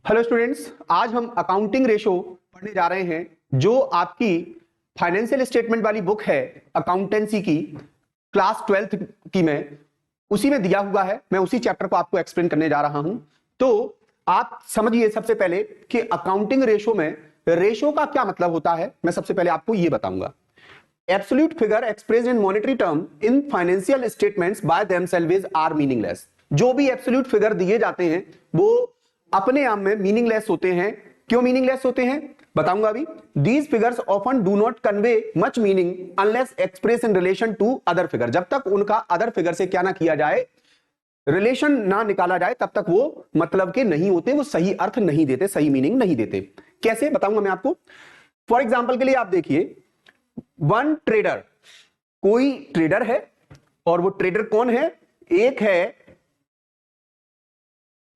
Hello students, आज हम accounting ratio पढ़ने जा रहे हैं जो आपकी फाइनेंशियल स्टेटमेंट वाली बुक है अकाउंटेंसी की क्लास 12th की में उसी में दिया हुआ है। मैं उसी चैप्टर को आपको एक्सप्लेन करने जा रहा हूं। तो आप समझिए सबसे पहले कि अकाउंटिंग रेशो में रेशो का क्या मतलब होता है। मैं सबसे पहले आपको यह बताऊंगा। Absolute figure expressed in monetary term in financial statements by themselves are meaningless. जो भी एब्सोल्यूट फिगर दिए जाते हैं वो अपने आप में मीनिंगलेस होते हैं। क्यों मीनिंगलेस होते हैं बताऊंगा अभी। These figures often do not convey much meaning unless express in relation to other figure. जब तक उनका अदर फिगर से क्या ना किया जाए, रिलेशन ना निकाला जाए, तब तक वो मतलब के नहीं होते, वो सही अर्थ नहीं देते, सही मीनिंग नहीं देते। कैसे बताऊंगा मैं आपको। फॉर एग्जाम्पल के लिए आप देखिए, वन ट्रेडर, कोई ट्रेडर है और वो ट्रेडर कौन है? एक है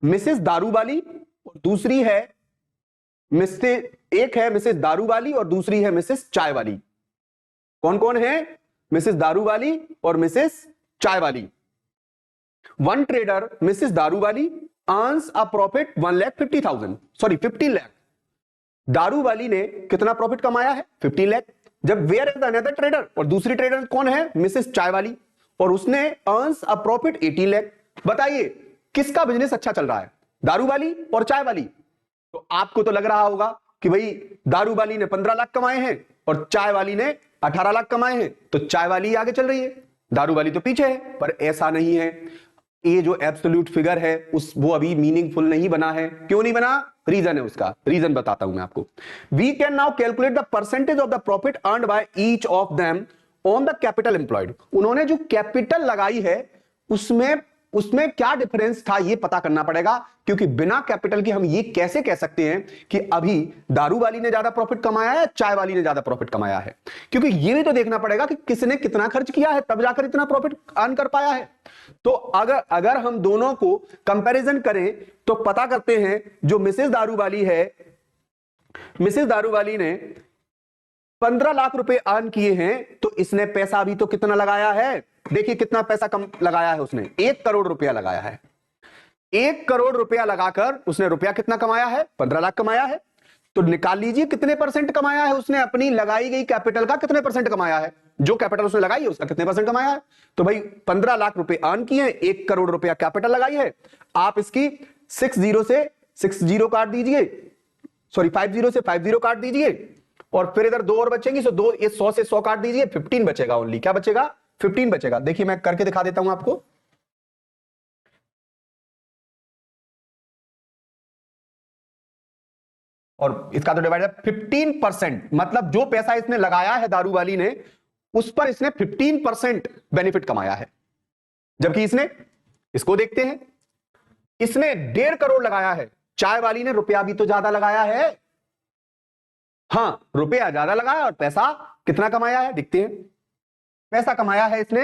मिसेस दारू वाली और दूसरी है एक है मिसेस दारू वाली और दूसरी है मिसेस चाय वाली। कौन कौन है? मिसेस दारू वाली और मिसेस चाय वाली। वन ट्रेडर मिसेस दारू वाली अर्न्स अ प्रॉफिट 1,50,000, सॉरी 15 लाख। दारू वाली ने कितना प्रॉफिट कमाया है? 15 लाख। जब वेयर इज अनदर ट्रेडर, और दूसरी ट्रेडर कौन है? मिसेस चाय वाली, और उसने अर्न्स अ प्रॉफिट 18 लाख। बताइए किसका बिजनेस अच्छा चल रहा है, दारू वाली और चाय वाली? तो आपको तो लग रहा होगा कि भाई दारू वाली ने 15 लाख कमाए हैं और चाय वाली ने 18 लाख कमाए हैं, तो चाय वाली आगे चल रही है, दारू वाली तो पीछे है। पर ऐसा नहीं है। ये जो एब्सोल्यूट फिगर है वो अभी मीनिंगफुल नहीं बना है। क्यों नहीं बना? रीजन है, उसका रीजन बताता हूं मैं आपको। We can now calculate the percentage of the profit earned by each of them on the capital employed. उन्होंने जो कैपिटल लगाई है उसमें क्या डिफरेंस था ये पता करना पड़ेगा, क्योंकि बिना कैपिटल के हम ये कैसे कह सकते हैं कि अभी दारू वाली ने ज्यादा प्रॉफिट कमाया है, चाय वाली ने ज्यादा प्रॉफिट कमाया है? क्योंकि ये भी तो देखना पड़ेगा कि किसने कितना खर्च किया है, तब जाकर इतना प्रॉफिट अर्न कर पाया है। तो अगर हम दोनों को कंपैरिजन करें तो पता करते हैं, जो मिसेस दारू वाली है, मिसेस दारू वाली ने 15 लाख रुपए अर्न किए हैं, तो इसने पैसा अभी तो कितना लगाया है? देखिए कितना पैसा कम लगाया है उसने, 1 करोड़ रुपया लगाया है। 1 करोड़ रुपया लगाकर उसने रुपया कितना कमाया है? 15 लाख कमाया है। तो निकाल लीजिए कितने परसेंट कमाया है उसने, अपनी लगाई गई कैपिटल का कितने परसेंट कमाया है, जो कैपिटल उसने लगाई है उसका कितने परसेंट कमाया है। तो भाई 15 लाख रुपए अर्न किए हैं, 1 करोड़ रुपया कैपिटल लगाई है। आप इसकी 60 से 60 काट दीजिए, सॉरी 50 से 50 काट दीजिए, और फिर इधर 2 और बचेंगी, सो 2, ये 100 से 100 काट दीजिए, 15 बचेगा ओनली। क्या बचेगा? 15 बचेगा। देखिए मैं करके दिखा देता हूं आपको। और इसका तो डिवाइड है 15%, मतलब जो पैसा इसने लगाया है दारू वाली ने, उस पर इसने 15% बेनिफिट कमाया है। जबकि इसको देखते हैं, इसने 1.5 करोड़ लगाया है, चाय वाली ने रुपया भी तो ज्यादा लगाया है। हाँ, रुपया ज्यादा लगाया और पैसा कितना कमाया है देखते हैं। पैसा कमाया है इसने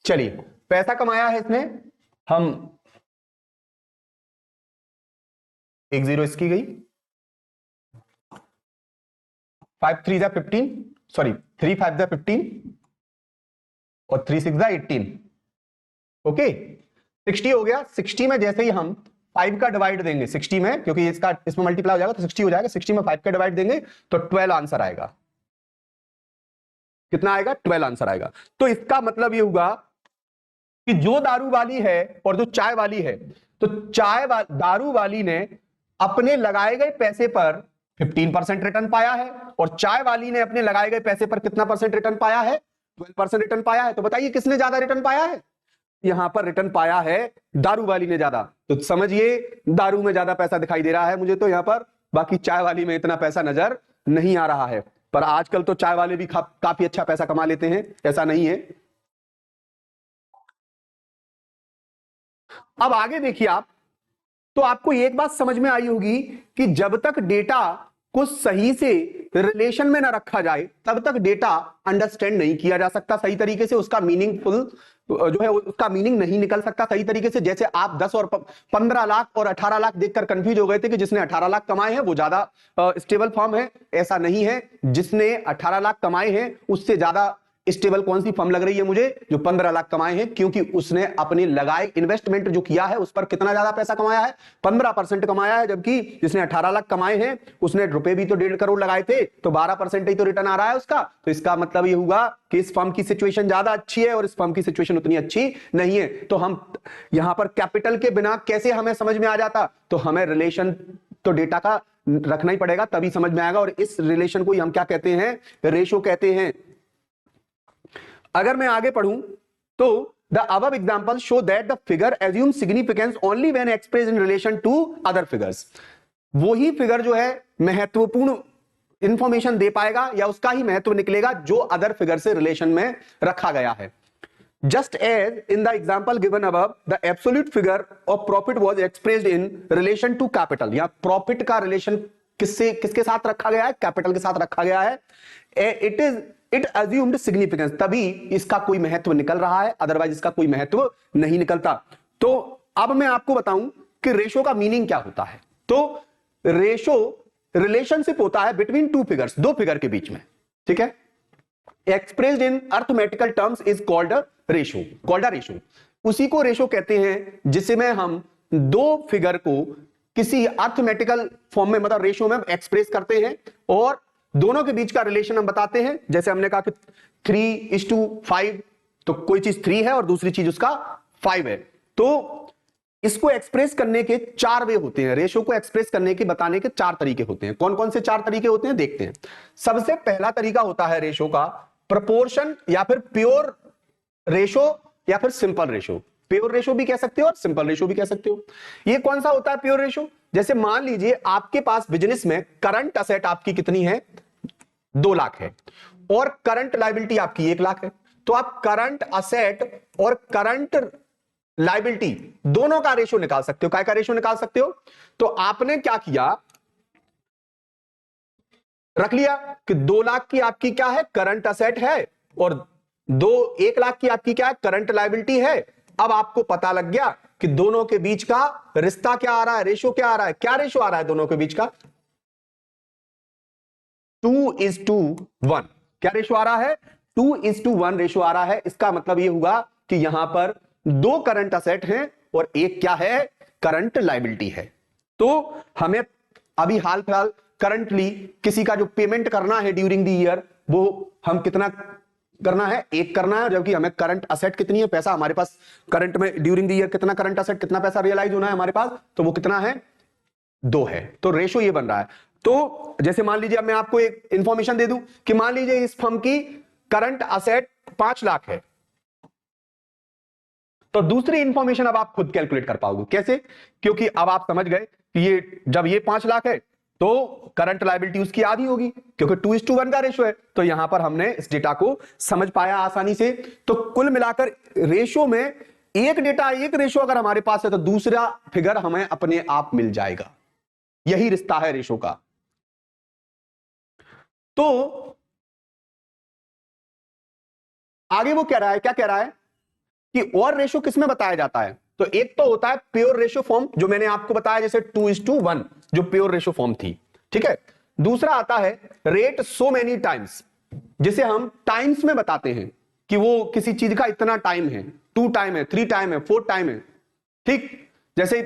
चलिए पैसा कमाया है इसने, हम 1 0 इसकी गई, 5 3 15, सॉरी 3 5 15 और 3 6 18। ओके 60 हो गया। 60 में जैसे ही हम 5 का डिवाइड देंगे 60 में, क्योंकि इसमें मल्टीप्लाई हो जाएगा तो 60 हो जाएगा, 60 में 5 का डिवाइड देंगे तो 12 आंसर आएगा। कितना आएगा? 12 आंसर आएगा। तो इसका मतलब ये हुआ कि जो दारू वाली है और जो चाय वाली है, तो दारू वाली ने अपने लगाए गए पैसे पर 15% रिटर्न पाया है, और चाय वाली ने अपने लगाए गए पैसे पर कितना परसेंट रिटर्न पाया है? 12% रिटर्न पाया है। तो बताइए किसने ज्यादा रिटर्न पाया है? यहां पर रिटर्न पाया है दारू वाली ने ज्यादा। तो समझिए दारू में ज्यादा पैसा दिखाई दे रहा है मुझे तो यहां पर, बाकी चाय वाली में इतना पैसा नजर नहीं आ रहा है। पर आजकल तो चाय वाले भी काफी अच्छा पैसा कमा लेते हैं, ऐसा नहीं है। अब आगे देखिए आप, तो आपको एक बात समझ में आई होगी कि जब तक डेटा को सही से रिलेशन में ना रखा जाए तब तक डेटा अंडरस्टैंड नहीं किया जा सकता सही तरीके से, उसका मीनिंगफुल जो है उसका मीनिंग नहीं निकल सकता सही तरीके से। जैसे आप 10 और 15 लाख और 18 लाख देखकर कंफ्यूज हो गए थे कि जिसने 18 लाख कमाए हैं वो ज्यादा स्टेबल फॉर्म है, ऐसा नहीं है। जिसने 18 लाख कमाए हैं उससे ज्यादा स्टेबल कौन सी फर्म लग रही है मुझे, जो 15 लाख कमाए हैं, क्योंकि उसने अपने लगाए इन्वेस्टमेंट जो किया है उस पर कितना ज्यादा पैसा कमाया है, 15% कमाया है, जबकि जिसने 18 लाख कमाए हैं उसने रुपए भी तो 1.5 करोड़ लगाए थे, तो 12% ही तो रिटर्न आ रहा है उसका। तो इसका मतलब ये हुआ कि इस फर्म की सिचुएशन ज्यादा अच्छी है और इस फर्म की सिचुएशन उतनी अच्छी नहीं है। तो हम यहां पर कैपिटल के बिना कैसे हमें समझ में आ जाता, तो हमें रिलेशन तो डेटा का रखना ही पड़ेगा, तभी समझ में आएगा। और इस रिलेशन को हम क्या कहते हैं, रेशो कहते हैं। अगर मैं आगे पढ़ूं तो the above example show that the figure assume significance only when express in relation to other figures. वही फिगर जो है महत्वपूर्ण इंफॉर्मेशन दे पाएगा या उसका ही महत्व निकलेगा जो अदर फिगर से रिलेशन में रखा गया है। Just as in the example given above, the absolute figure of profit was expressed in relation to capital. या प्रॉफिट का रिलेशन किसके साथ रखा गया है, कैपिटल के साथ रखा गया है। इट assumed significance, तभी इसका कोई महत्व निकल रहा है, अदरवाइज इसका कोई महत्व नहीं निकलता। तो अब मैं आपको बताऊं कि रेशो का मीनिंग क्या होता है। तो रेशो रिलेशनशिप होता है बिटवीन टू फिगर्स, दो फिगर के बीच में, ठीक है। Expressed in arithmetical terms is called ratio, called ratio. उसी को रेशो कहते हैं जिसमें हम दो फिगर को किसी अर्थमेटिकल फॉर्म में, मतलब रेशो में एक्सप्रेस करते हैं और दोनों के बीच का रिलेशन हम बताते हैं। जैसे हमने कहा कि 3:5, तो कोई चीज 3 है और दूसरी चीज उसका 5 है। तो इसको एक्सप्रेस करने के 4 वे होते हैं, रेशो को एक्सप्रेस करने के बताने के 4 तरीके होते हैं। कौन कौन से 4 तरीके होते हैं देखते हैं। सबसे पहला तरीका होता है रेशो का प्रोपोर्शन, या फिर प्योर रेशो, या फिर सिंपल रेशो। प्योर रेशो भी कह सकते हो और सिंपल रेशो भी कह सकते हो। ये कौन सा होता है प्योर रेशो, जैसे मान लीजिए आपके पास बिजनेस में करंट असेट आपकी कितनी है, 2 लाख है, और करंट लायबिलिटी आपकी 1 लाख है। तो आप करंट असेट और करंट लायबिलिटी दोनों का रेशो निकाल सकते हो। काय का रेशो निकाल सकते हो, तो आपने क्या किया, रख लिया कि 2 लाख की आपकी क्या है, करंट असेट है, और 1 लाख की आपकी क्या है, करंट लायबिलिटी है। अब आपको पता लग गया कि दोनों के बीच का रिश्ता क्या आ रहा है, रेशो क्या आ रहा है। क्या रेशो आ रहा है दोनों के बीच का, 2:1। क्या रेशो आ रहा है, 2:1 रेशो आ रहा है। इसका मतलब यह हुआ कि यहां पर 2 करंट असेट हैं और एक क्या है, करंट लायबिलिटी है। तो हमें अभी हाल फिलहाल करंटली किसी का जो पेमेंट करना है ड्यूरिंग द ईयर, वो हम कितना करना है, 1 करना है, जबकि हमें करंट असेट कितनी है, पैसा हमारे पास करंट में ड्यूरिंग द ईयर कितना करंट असेट, कितना पैसा रियलाइज होना है हमारे पास, तो वो कितना है, 2 है। तो रेशो ये बन रहा है। तो जैसे मान लीजिए अब मैं आपको एक इंफॉर्मेशन दे दूं कि मान लीजिए इस फर्म की करंट असेट 5 लाख है, तो दूसरी इंफॉर्मेशन अब आप खुद कैलकुलेट कर पाओगे। कैसे, क्योंकि अब आप समझ गए कि ये जब ये 5 लाख है तो करंट लायबिलिटी उसकी आधी होगी, क्योंकि 2:1 का रेशो है। तो यहां पर हमने इस डेटा को समझ पाया आसानी से। तो कुल मिलाकर रेशो में एक डेटा, एक रेशो अगर हमारे पास है तो दूसरा फिगर हमें अपने आप मिल जाएगा। यही रिश्ता है रेशो का। तो आगे वो कह रहा है, क्या कह रहा है कि और रेशो किसमें बताया जाता है। तो एक तो होता है प्योर रेशो फॉर्म, जो मैंने आपको बताया जैसे 2:1 जो प्योर रेशो फॉर्म थी, ठीक है। दूसरा आता है रेट सो मेनी टाइम्स, जिसे हम टाइम्स में बताते हैं कि वो किसी चीज का इतना टाइम है, 2 टाइम है, 3 टाइम है, 4 टाइम है, ठीक। जैसे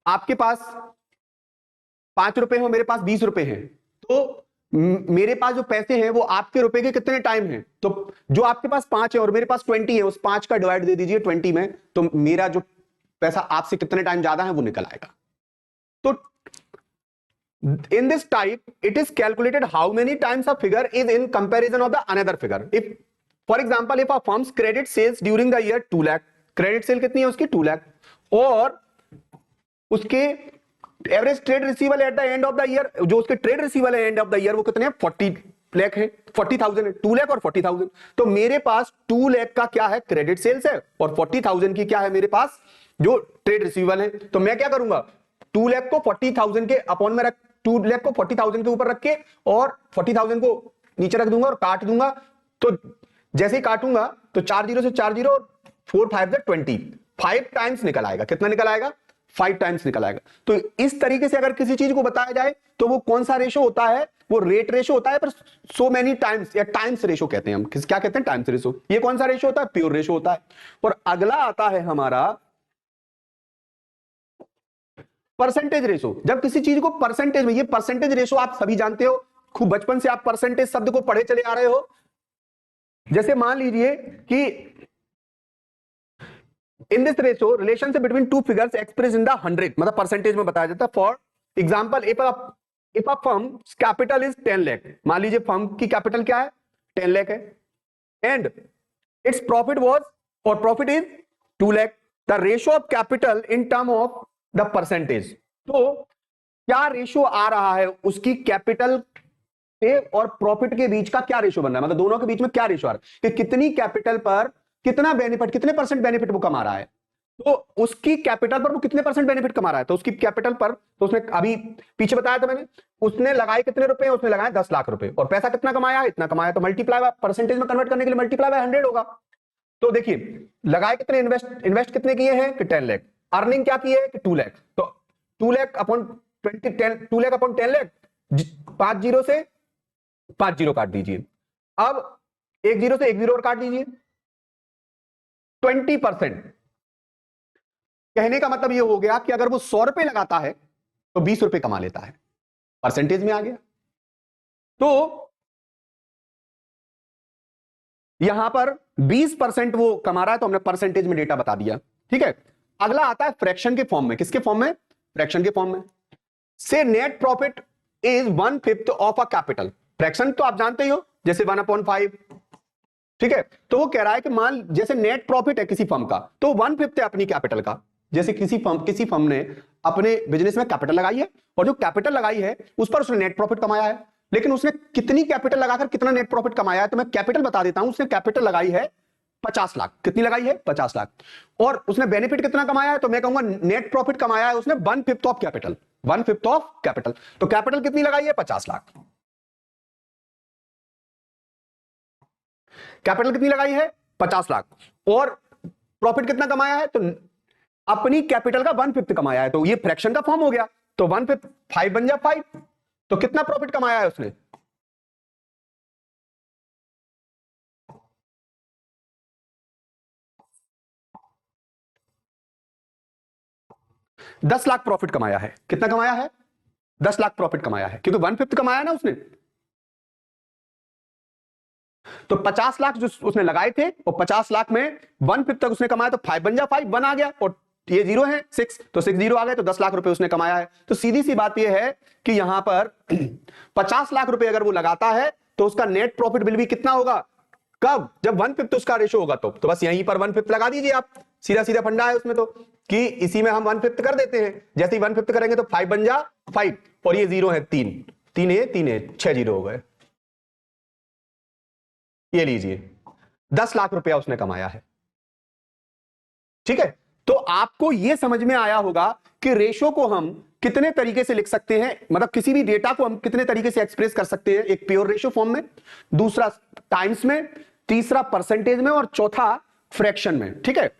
आपके पास 5 रुपए हो, मेरे पास 20 रुपए हैं, तो मेरे पास जो पैसे हैं वो आपके रुपए के कितने टाइम हैं। तो जो आपके पास 5 है और मेरे पास 20 है, उस 5 का डिवाइड दे दीजिए 20 में, तो मेरा जो पैसा आपसे कितने टाइम ज्यादा है वो निकल आएगा। तो in this type it is calculated how many times a figure is in comparison of the another figure. If for example if a firm's credit sales during the year 2 lakh, credit sale कितनी है उसकी 2 लाख, और उसके average trade रिसीवल at the end of the year, जो उसके trade रिसीवल है end of the year वो कितने हैं, 40 लाख है, 40,000 है, 2 लाख और 40,000। तो मेरे पास 2 लाख का क्या है, क्रेडिट सेल्स है, और 40,000 की क्या है मेरे पास, जो ट्रेड रिसीवल है। तो मैं क्या करूंगा, 2 लाख को 40,000 के अपॉन में रख, 2 लाख को 40,000 के ऊपर रख के और 40,000 को नीचे रख दूंगा और काट दूंगा। तो जैसे ही काटूंगा तो 4 0 से 4 0 और 4 5 से 20, 5 टाइम्स निकल आएगा। कितना निकल आएगा, 5 टाइम्स निकल आएगा। तो इस तरीके से अगर किसी चीज को बताया जाए तो वो कौन सा रेशो होता है, वो रेट रेशो होता है, पर सो मेनी टाइम्स या टाइम्स रेशो कहते हैं हम। क्या कहते हैं? Times ratio. ये कौन सा रेशो होता है? प्योर रेशो होता है। और अगला आता है हमारा परसेंटेज रेशो। जब किसी चीज को परसेंटेज में, ये परसेंटेज रेशो आप सभी जानते हो, खूब बचपन से आप परसेंटेज शब्द को पढ़े चले आ रहे हो। जैसे मान लीजिए कि in this ratio relationship between two figures express in the 100, मतलब परसेंटेज में बताया जाता है। For example, if a firm capital is 10 lakh, मान लीजिए फर्म की कैपिटल क्या है? 10 लाख है, एंड इट्स प्रॉफिट वाज, और profit is 2 lakh. The ratio of capital in term of the percentage, तो क्या रेशो आ रहा है उसकी कैपिटल से और प्रॉफिट के बीच का क्या रेशो बन रहा है, मतलब दोनों के बीच में क्या रेशो आ रहा है कि कितनी कैपिटल पर कितना बेनिफिट, कितने परसेंट बेनिफिट वो कमा रहा है। तो उसकी कैपिटल पर वो कितने परसेंट बेनिफिट कमा रहा है, तो उसकी कैपिटल पर, तो उसने अभी पीछे बताया था मैंने, उसने लगाए कितने रुपए? उसने लगाए 10 लाख रुपए, और पैसा कितना कमाया? इतना कमाया। तो मल्टीप्लाई परसेंटेज में कन्वर्ट करने के लिए मल्टीप्लाई बाय 100 होगा। तो देखिए लगाए कितने, इन्वेस्ट कितने किए हैं कि 10 लाख, अर्निंग क्या की है कि 2 लाख, तो 2 lakh upon 2 lakh upon 10 lakh, 5 zero से 5 जीरो काट दीजिए। अब 1 जीरो से 1 जीरो और काट दीजिए। 20%। कहने का मतलब यह हो गया कि अगर वो 100 रुपए लगाता है तो 20 रुपए कमा लेता है, परसेंटेज में आ गया। तो यहां पर 20% वो कमा रहा है, तो हमने परसेंटेज में डेटा बता दिया। ठीक है, अगला आता है फ्रैक्शन के फॉर्म में। किसके फॉर्म में? फ्रैक्शन के फॉर्म में। से net profit is 1/5 of a capital. Fraction तो आप जानते ही हो, जैसे 1/5। ठीक है, तो वो कह रहा है कि मान जैसे नेट प्रॉफिट है किसी फर्म का, तो 1/5 है अपनी कैपिटल का। जैसे किसी फर्म ने अपने बिजनेस में कैपिटल लगाई है, और जो कैपिटल लगाई है उस पर उसने नेट प्रॉफिट कमाया है, लेकिन उसने कितनी कैपिटल लगाकर कितना नेट प्रॉफिट कमाया है, तो मैं कैपिटल बता देता हूं। उसने कैपिटल लगाई है 50 लाख। कितनी लगाई है? 50 लाख। और उसने बेनिफिट कितना कमाया है, तो मैं कहूंगा नेट प्रॉफिट कमाया है उसने 1/5 ऑफ कैपिटल। 1/5 of capital. तो कैपिटल कितनी लगाई है? 50 लाख। कैपिटल कितनी लगाई है? 50 लाख। और प्रॉफिट कितना कमाया है? तो अपनी कैपिटल का 1/5 कमाया है। तो ये फ्रैक्शन का फॉर्म हो गया। तो 1/5 5 बन जा 5। तो कितना प्रॉफिट कमाया है उसने? 10 लाख प्रॉफिट कमाया है। कितना कमाया है? 10 लाख प्रॉफिट कमाया है, क्योंकि 1/5 कमाया ना उसने। तो 50 लाख जो उसने लगाए थे, और 50 लाख में 1/5 तक उसने कमाया, तो 5 बन जा 5, 1 आ गया, और ये 0 है 6, तो 6 जीरो आ गए, तो 10 लाख रुपए उसने कमाया है। तो सीधी सी बात यह है कि यहां पर 50 लाख रुपए अगर वो लगाता है तो उसका नेट प्रॉफिट बिल भी कितना होगा? कब? जब 1/5 उसका रेशो होगा। तो बस यहीं पर 1/5 लगा दीजिए आप। सीधा सीधा फंडा है उसमें, तो कि इसी में हम 1/5 कर देते हैं। जैसे ही 1/5 करेंगे तो 5 बन जा 5, और ये 0 है 3, 3 है 3 है 6 जीरो हो गए। ये लीजिए 10 लाख रुपया उसने कमाया है। ठीक है, तो आपको यह समझ में आया होगा कि रेशो को हम कितने तरीके से लिख सकते हैं, मतलब किसी भी डेटा को हम कितने तरीके से एक्सप्रेस कर सकते हैं। एक प्योर रेशो फॉर्म में, दूसरा टाइम्स में, तीसरा परसेंटेज में, और चौथा फ्रैक्शन में। ठीक है,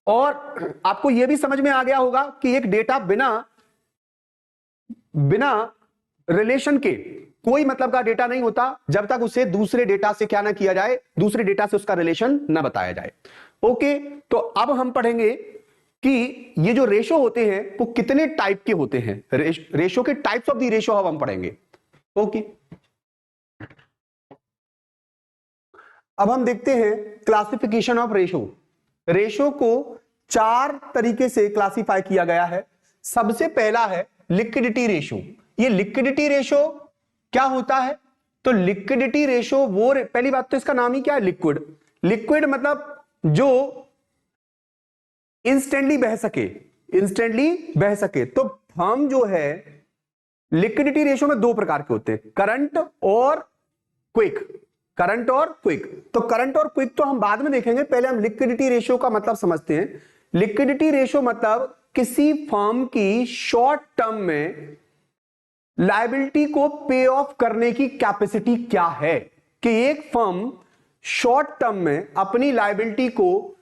और आपको यह भी समझ में आ गया होगा कि एक डेटा बिना रिलेशन के कोई मतलब का डेटा नहीं होता जब तक उसे दूसरे डेटा से क्या ना किया जाए, दूसरे डेटा से उसका रिलेशन ना बताया जाए। ओके, तो अब हम पढ़ेंगे कि ये जो रेशो होते हैं वो कितने टाइप के होते हैं। रेशो के टाइप्स ऑफ द रेशो अब हम पढ़ेंगे। ओके, अब हम देखते हैं क्लासिफिकेशन ऑफ रेशो। रेशो को 4 तरीके से क्लासिफाई किया गया है। सबसे पहला है लिक्विडिटी रेशो। ये लिक्विडिटी रेशो क्या होता है? तो लिक्विडिटी रेशो वो, पहली बात तो इसका नाम ही क्या है? लिक्विड। लिक्विड मतलब जो इंस्टेंटली बह सके, इंस्टेंटली बह सके। तो फर्म जो है लिक्विडिटी रेशो में 2 प्रकार के होते हैं, करंट और क्विक। करंट और क्विक। तो करंट और क्विक तो हम बाद में देखेंगे, पहले हम लिक्विडिटी रेशो का मतलब समझते हैं। लिक्विडिटी रेशो मतलब किसी फर्म की शॉर्ट टर्म में लायबिलिटी को पे ऑफ करने की कैपेसिटी क्या है, कि एक फर्म शॉर्ट टर्म में अपनी लायबिलिटी को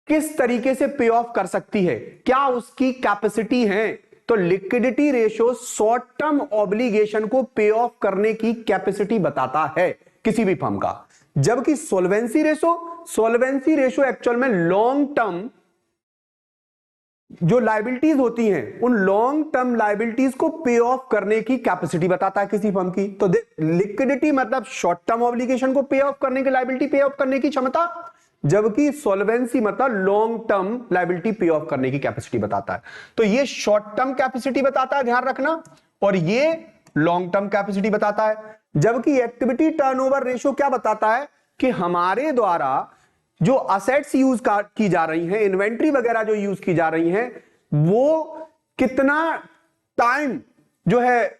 किस तरीके से पे ऑफ कर सकती है, क्या उसकी कैपेसिटी है। तो liquidity ratio short term obligation को पे ऑफ करने की कैपेसिटी बताता है किसी भी फर्म का, जबकि सोल्वेंसी रेशियो एक्चुअल में लॉन्ग टर्म जो लायबिलिटीज होती हैं उन लॉन्ग टर्म लायबिलिटीज को पे ऑफ करने की कैपेसिटी बताता है किसी फर्म की। तो लिक्विडिटी मतलब शॉर्ट टर्म ऑब्लिगेशन को पे ऑफ करने की, लायबिलिटी पे ऑफ करने की क्षमता, जबकि सॉल्वेंसी मतलब लॉन्ग टर्म लायबिलिटी पे ऑफ करने की कैपेसिटी बताता है। तो ये शॉर्ट टर्म कैपेसिटी बताता है, ध्यान रखना, और ये लॉन्ग टर्म कैपेसिटी बताता है। जबकि एक्टिविटी टर्नओवर रेशियो क्या बताता है कि हमारे द्वारा जो असेट्स यूज की जा रही हैं, इन्वेंट्री वगैरह जो यूज की जा रही हैं, वो कितना टाइम जो है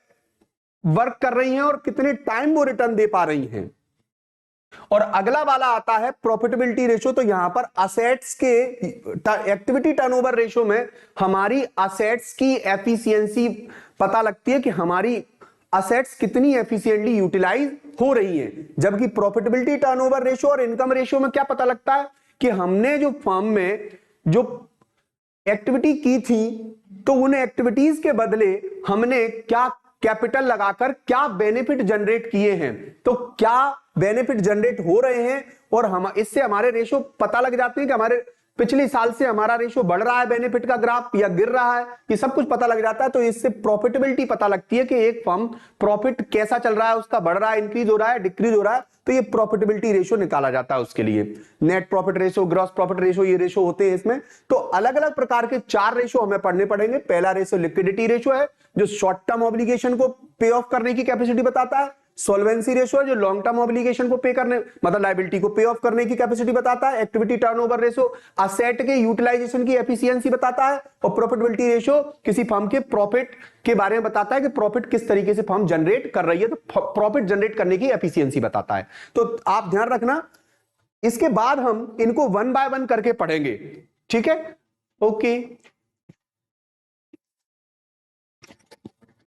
वर्क कर रही हैं और कितने टाइम वो रिटर्न दे पा रही हैं। और अगला वाला आता है प्रॉफिटेबिलिटी रेशियो। तो यहां पर असेट्स के एक्टिविटी टर्नओवर रेशियो में हमारी असेट्स की एफिशिएंसी पता लगती है कि हमारी असेट्स कितनी एफिशिएंटली यूटिलाइज हो रही हैं। जबकि प्रॉफिटेबिलिटी टर्नओवर रेशियो और इनकम रेशियो में क्या पता लगता है कि हमने जो फर्म में जो एक्टिविटी की थी तो उन एक्टिविटीज के बदले हमने क्या कैपिटल लगाकर क्या बेनिफिट जनरेट किए हैं, तो क्या बेनिफिट जनरेट हो रहे हैं, और हम इससे हमारे रेशियो पता लग जाते हैं कि हमारे पिछले साल से हमारा रेशियो बढ़ रहा है बेनिफिट का ग्राफ या गिर रहा है, ये सब कुछ पता लग जाता है। तो इससे प्रॉफिटेबिलिटी पता लगती है कि एक फर्म प्रॉफिट कैसा चल रहा है, उसका बढ़ रहा है, इंक्रीज हो रहा है, डिक्रीज हो रहा है। तो ये प्रॉफिटेबिलिटी रेशियो निकाला जाता है उसके लिए। Net profit ratio, gross profit ratio, ये रेशियो होते हैं इसमें। तो अलग अलग प्रकार के 4 रेशियो हमें पढ़ने पड़ेंगे। पहला रेशियो लिक्विडिटी रेशियो है जो शॉर्ट टर्म ऑब्लिगेशन को पे ऑफ करने की कैपेसिटी बताता है। सॉल्वेंसी रेशियो है जो लॉन्ग टर्म ऑब्लिगेशन को पे करने मतलब लायबिलिटी को पे ऑफ करने की कैपेसिटी बताता है। एक्टिविटी टर्नओवर रेशियो असेट के यूटिलाइजेशन की एफिशिएंसी बताता है। और प्रॉफिटेबिलिटी रेशियो किसी फर्म के प्रॉफिट के बारे में बताता है कि प्रॉफिट किस तरीके से फर्म जनरेट कर रही है, तो प्रॉफिट जनरेट करने की एफिशिएंसी बताता है। तो आप ध्यान रखना, इसके बाद हम इनको 1 बाय 1 करके पढ़ेंगे, ठीक है। ओके।